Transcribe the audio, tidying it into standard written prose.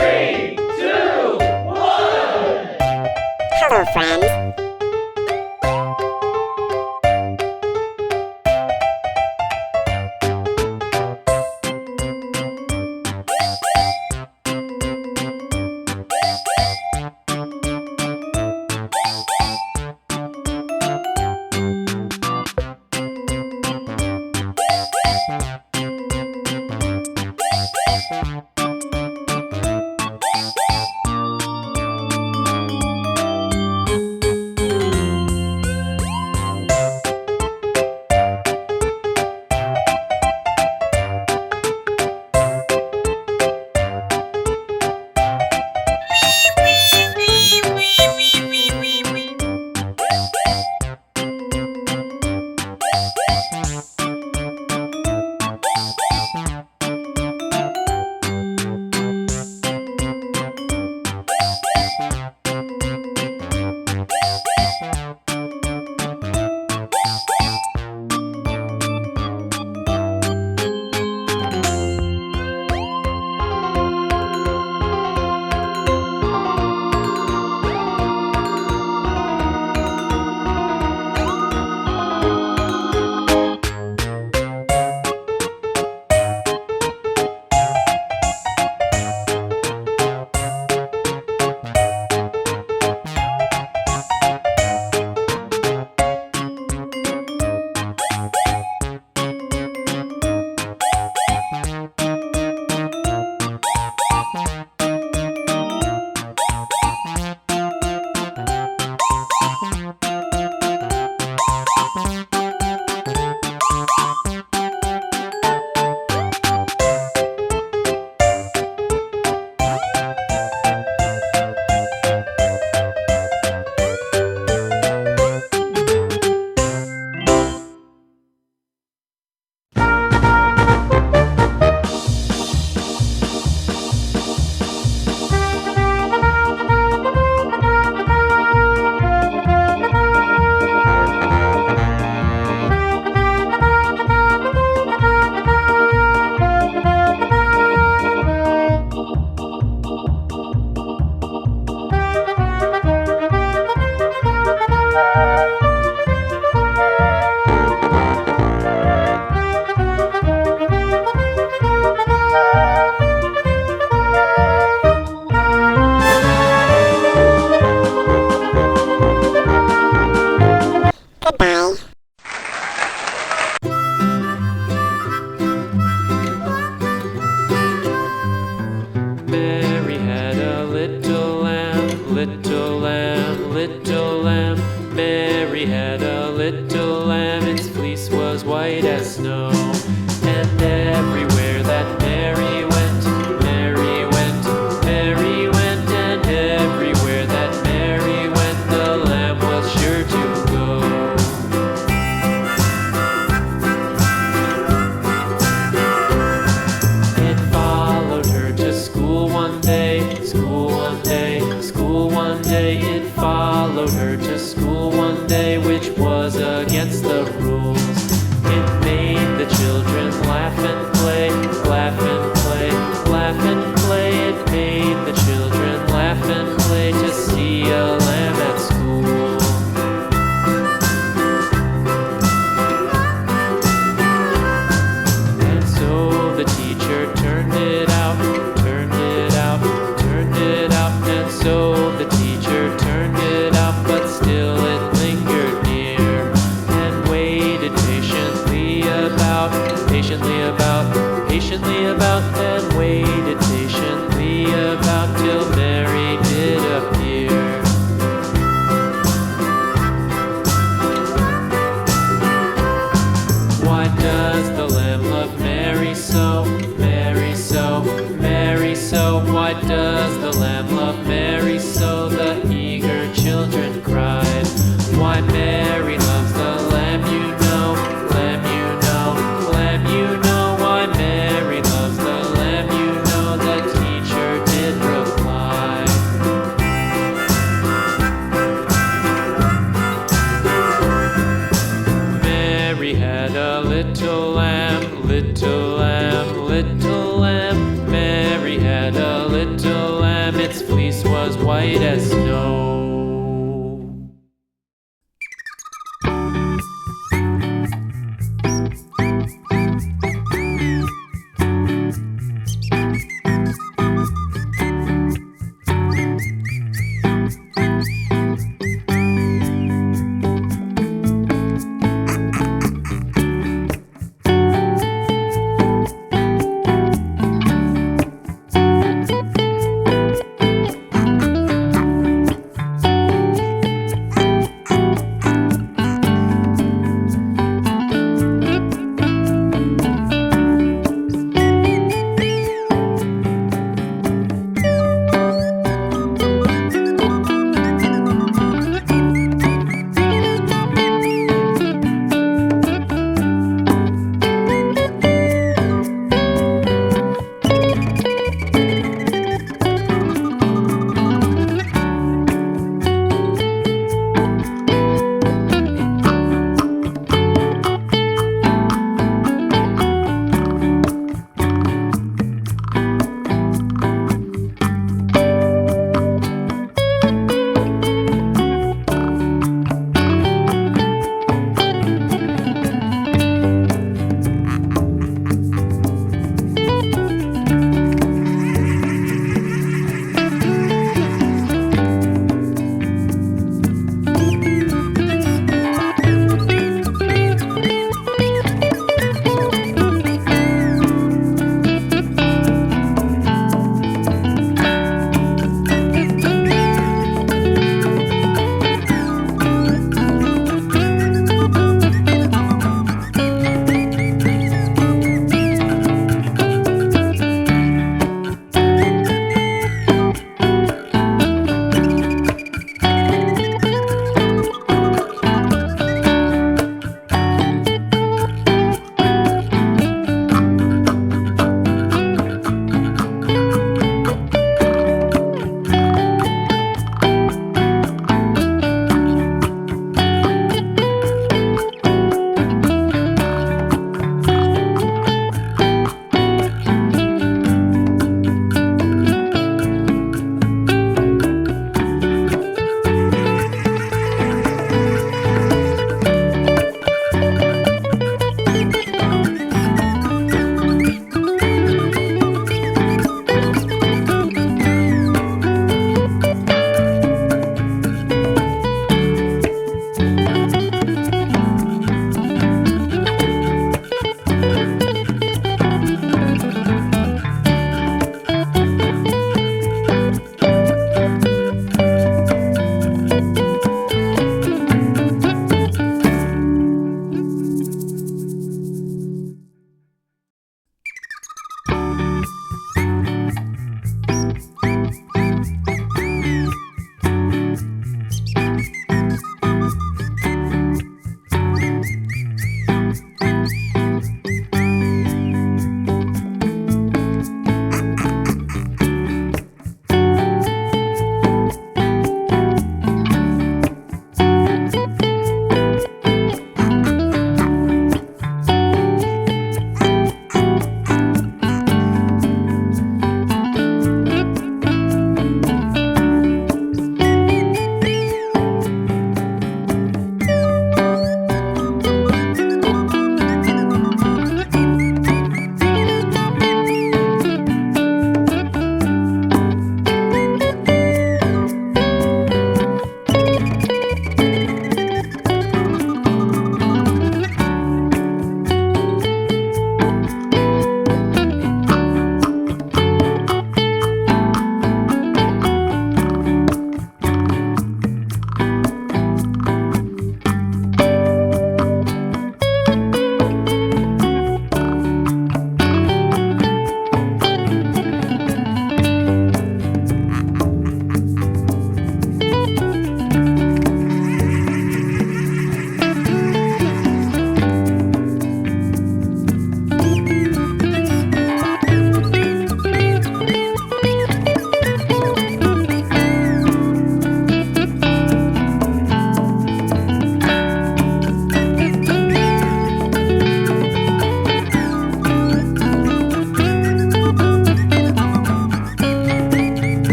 3, 2, 1. Hello, friends. Goodbye. Mary had a little lamb, little lamb, little lamb. Mary had a little lamb, its fleece was white as snow. And everywhere that Mary went, Mary went, Mary went. And everywhere that Mary went, the lamb was sure to go. It followed her to school one day, school one day, school one day. It followed her to school one day, which was against the rules. It made the children laugh and play, laugh and play, laugh and play. It made the children laugh and play to see a lamb at school. And so the teacher turned it out, turned it out, turned it out. And so the teacher turned it out, but still it lingered near and waited patiently about, patiently about, patiently about, and waited patiently about till Mary did appear. Why does the lamb love Mary so, Mary so, Mary so? Why does the lamb love Mary so? The eager children cried. Why Mary loves the lamb, you know, lamb, you know, lamb, you know. Why Mary loves the lamb, you know, the teacher did reply. Mary had a little lamb, little lamb, little lamb. Mary had a little white as snow.